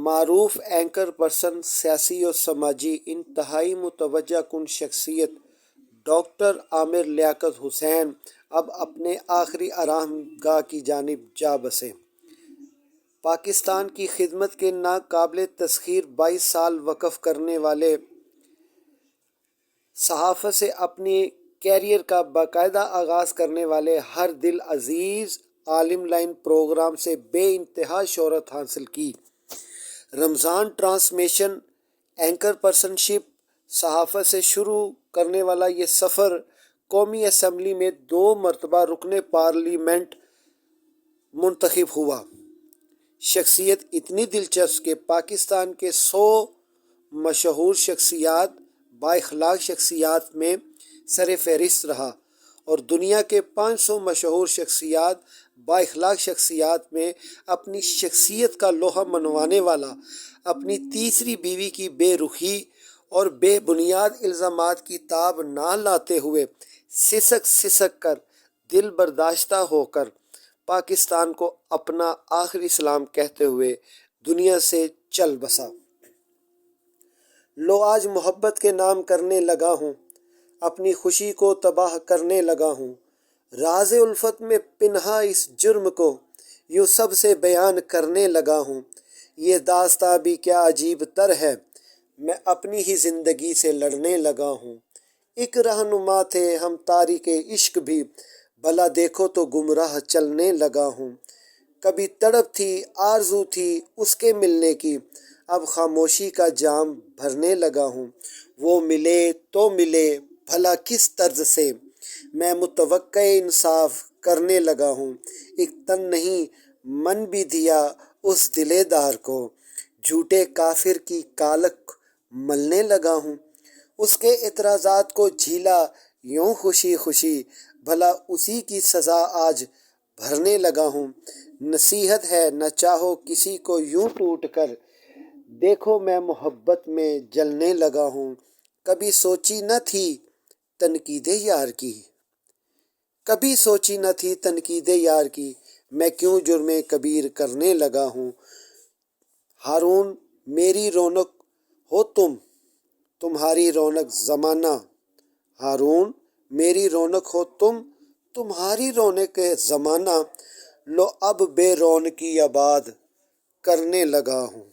معروف anchor person, سیاسی و سماجی انتہائی متوجہ کن شخصیت ڈاکٹر عامر لیاقت حسین اب اپنے آخری آرام گاہ کی جانب جا بسے۔ پاکستان کی خدمت کے ناقابل تسخیر 22 سال وقف کرنے والے صحافت سے اپنی کیریئر کا باقاعدہ آغاز کرنے والے ہر دل عزیز عالم لائن پروگرام سے بے انتہا شہرت حاصل کی۔ رمضان ٹرانسمیشن اینکر پرسن شپ صحافت سے شروع کرنے والا یہ سفر قومی اسمبلی میں 2 مرتبہ رکن پارلیمنٹ منتخب ہوا۔ شخصیت اتنی دلچسپ کہ پاکستان کے 100 مشہور شخصیات با اخلاق شخصیات میں سر فہرست رہا اور دنیا کے 500 مشہور شخصیات با اخلاق شخصیات میں اپنی شخصیت کا لوہا منوانے والا، اپنی تیسری بیوی کی بے رخی اور بے بنیاد الزامات کی تاب نہ لاتے ہوئے سسک سسک کر دل برداشتہ ہو کر پاکستان کو اپنا آخری سلام کہتے ہوئے دنیا سے چل بسا۔ لو آج محبت کے نام کرنے لگا ہوں، اپنی خوشی کو تباہ کرنے لگا ہوں، راز الفت میں پنہا اس جرم کو یوں سب سے بیان کرنے لگا ہوں۔ یہ داستاں بھی کیا عجیب تر ہے، میں اپنی ہی زندگی سے لڑنے لگا ہوں۔ ایک رہنما تھے ہم تاریک عشق بھی، بھلا دیکھو تو گمراہ چلنے لگا ہوں۔ کبھی تڑپ تھی آرزو تھی اس کے ملنے کی، اب خاموشی کا جام بھرنے لگا ہوں۔ وہ ملے تو ملے بھلا کس طرز سے، میں متوقع انصاف کرنے لگا ہوں۔ ایک تن نہیں من بھی دیا اس دلے دار کو، جھوٹے کافر کی کالک ملنے لگا ہوں۔ اس کے اعتراضات کو جھیلا یوں خوشی خوشی، بھلا اسی کی سزا آج بھرنے لگا ہوں۔ نصیحت ہے نہ چاہو کسی کو یوں ٹوٹ کر، دیکھو میں محبت میں جلنے لگا ہوں۔ کبھی سوچی نہ تھی تنقید یار کی، کبھی سوچی نہ تھی تنقید یار کی، میں کیوں جرم کبیر کرنے لگا ہوں۔ ہارون میری رونق ہو تم، تمہاری رونق زمانہ، ہارون میری رونق ہو تم، تمہاری رونق زمانہ، لو اب بے رونقی آباد کرنے لگا ہوں۔